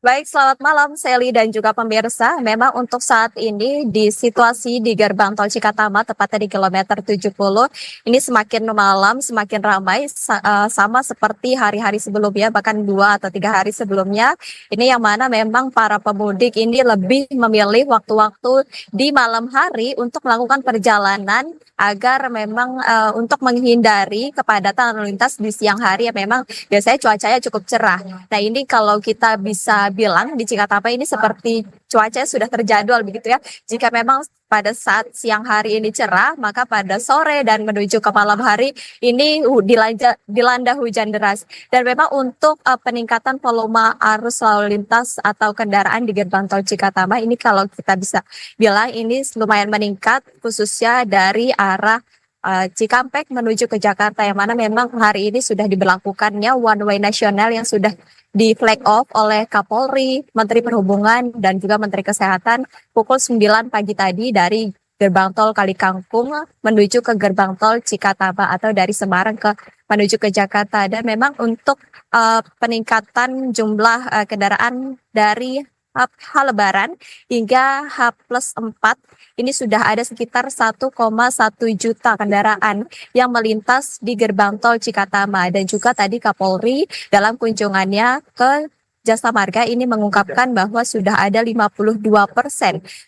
Baik, selamat malam Sally dan juga pemirsa. Memang untuk saat ini di situasi di gerbang tol Cikatama, tepatnya di kilometer 70, ini semakin malam, semakin ramai, sama seperti hari-hari sebelumnya, bahkan 2 atau 3 hari sebelumnya. Ini yang mana memang para pemudik ini lebih memilih waktu-waktu di malam hari untuk melakukan perjalanan agar memang untuk menghindari kepadatan lalu lintas di siang hari yang memang biasanya cuacanya cukup cerah. Nah, ini kalau kita bisa bilang di Cikatapa ini seperti cuaca sudah terjadwal begitu ya. Jika memang pada saat siang hari ini cerah, maka pada sore dan menuju ke malam hari ini dilanda hujan deras. Dan memang untuk peningkatan volume arus lalu lintas atau kendaraan di gerbang tol Cikatama ini kalau kita bisa bilang ini lumayan meningkat khususnya dari arah Cikampek menuju ke Jakarta yang mana memang hari ini sudah diberlakukannya one way nasional yang sudah di flag off oleh Kapolri, Menteri Perhubungan, dan juga Menteri Kesehatan pukul 9 pagi tadi dari gerbang tol Kalikangkung menuju ke gerbang tol Cikatama atau dari Semarang menuju ke Jakarta. Dan memang untuk peningkatan jumlah kendaraan dari H Lebaran hingga H+4 ini sudah ada sekitar 1,1 juta kendaraan yang melintas di gerbang tol Cikatama. Dan juga tadi Kapolri dalam kunjungannya ke Jasa Marga ini mengungkapkan bahwa sudah ada 52%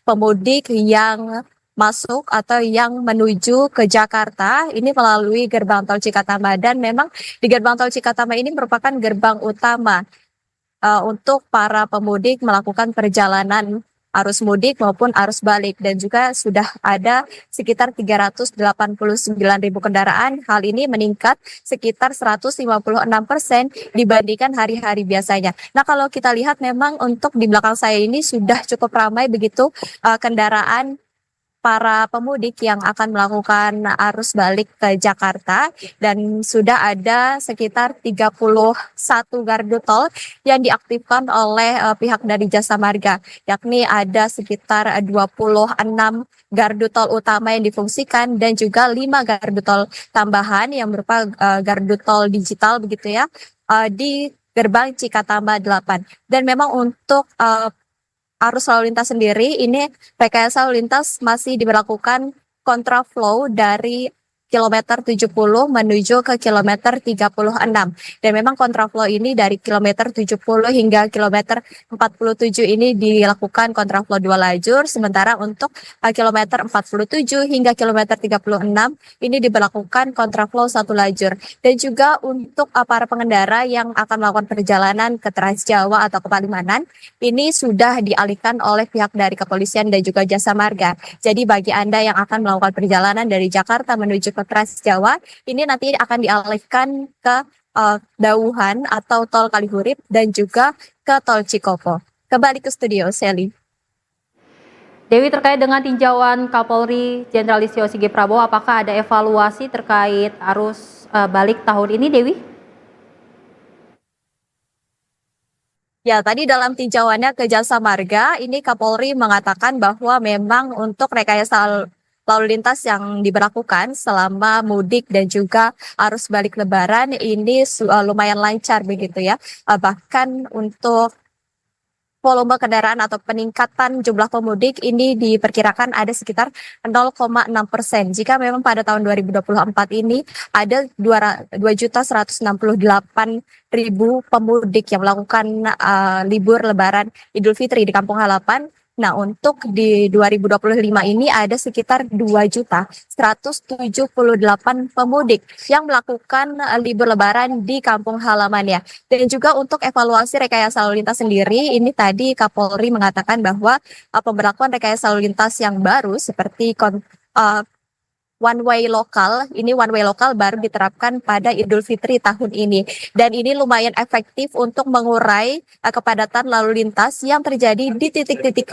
pemudik yang masuk atau yang menuju ke Jakarta ini melalui gerbang tol Cikatama. Dan memang di gerbang tol Cikatama ini merupakan gerbang utama untuk para pemudik melakukan perjalanan arus mudik maupun arus balik, dan juga sudah ada sekitar 389.000 kendaraan. Hal ini meningkat sekitar 156% dibandingkan hari-hari biasanya. Nah, kalau kita lihat memang untuk di belakang saya ini sudah cukup ramai begitu kendaraan para pemudik yang akan melakukan arus balik ke Jakarta, dan sudah ada sekitar 31 gardu tol yang diaktifkan oleh pihak dari Jasa Marga, yakni ada sekitar 26 gardu tol utama yang difungsikan dan juga 5 gardu tol tambahan yang berupa gardu tol digital begitu ya di gerbang Cikatama 8. Dan memang untuk arus lalu lintas sendiri ini rekayasa lalu lintas masih diberlakukan kontraflow dari kilometer 70 menuju ke kilometer 36. Dan memang kontraflow ini dari kilometer 70 hingga kilometer 47 ini dilakukan kontraflow 2 lajur, sementara untuk kilometer 47 hingga kilometer 36 ini diberlakukan kontraflow 1 lajur. Dan juga untuk para pengendara yang akan melakukan perjalanan ke Trans Jawa atau ke Palimanan, ini sudah dialihkan oleh pihak dari kepolisian dan juga Jasa Marga. Jadi bagi Anda yang akan melakukan perjalanan dari Jakarta menuju ke Trans Jawa, ini nanti akan dialihkan ke Dauhan atau tol Kalihurip dan juga ke tol Cikopo. Kembali ke studio, Sally. Dewi, terkait dengan tinjauan Kapolri Jenderal Listio Sigit Prabowo, apakah ada evaluasi terkait arus balik tahun ini, Dewi? Ya, tadi dalam tinjauannya ke Jasa Marga, ini Kapolri mengatakan bahwa memang untuk rekayasa lalu lintas yang diberlakukan selama mudik dan juga arus balik Lebaran ini lumayan lancar begitu ya. Bahkan untuk volume kendaraan atau peningkatan jumlah pemudik ini diperkirakan ada sekitar 0,6%. Jika memang pada tahun 2024 ini ada 2.168.000 pemudik yang melakukan libur Lebaran Idul Fitri di Kampung Halapan. Nah, untuk di 2025 ini ada sekitar 2.178 pemudik yang melakukan libur Lebaran di kampung halamannya. Dan juga untuk evaluasi rekayasa lalu lintas sendiri, ini tadi Kapolri mengatakan bahwa pemberlakuan rekayasa lalu lintas yang baru seperti one way lokal baru diterapkan pada Idul Fitri tahun ini. Dan ini lumayan efektif untuk mengurai kepadatan lalu lintas yang terjadi di titik-titik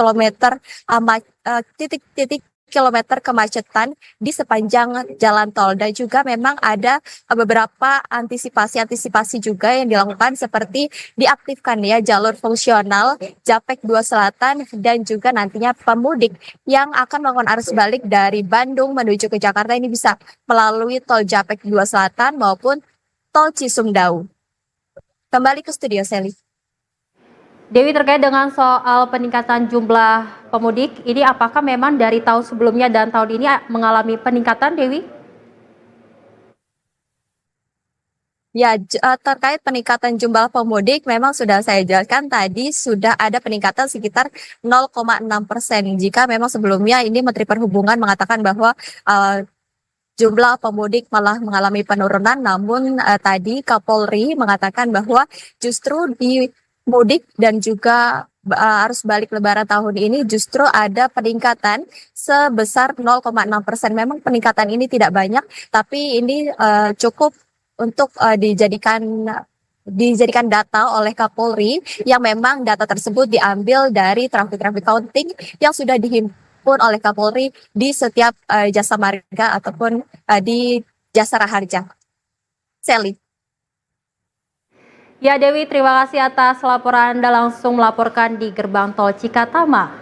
kilometer kemacetan di sepanjang jalan tol. Dan juga memang ada beberapa antisipasi juga yang dilakukan seperti diaktifkan ya jalur fungsional Japek 2 Selatan, dan juga nantinya pemudik yang akan melakukan arus balik dari Bandung menuju ke Jakarta ini bisa melalui tol Japek 2 Selatan maupun tol Cisumdawu. Kembali ke studio, Sally. Dewi, terkait dengan soal peningkatan jumlah pemudik, ini apakah memang dari tahun sebelumnya dan tahun ini mengalami peningkatan, Dewi? Ya, terkait peningkatan jumlah pemudik memang sudah saya jelaskan tadi sudah ada peningkatan sekitar 0,6%. Jika memang sebelumnya ini Menteri Perhubungan mengatakan bahwa jumlah pemudik malah mengalami penurunan, namun tadi Kapolri mengatakan bahwa justru di mudik dan juga arus balik Lebaran tahun ini justru ada peningkatan sebesar 0,6%. Memang peningkatan ini tidak banyak, tapi ini cukup untuk dijadikan data oleh Kapolri yang memang data tersebut diambil dari traffic counting yang sudah dihimpun oleh Kapolri di setiap jasa marga ataupun di jasa raharja. Sally. Ya Dewi, terima kasih atas laporan Anda langsung melaporkan di Gerbang Tol Cikatama.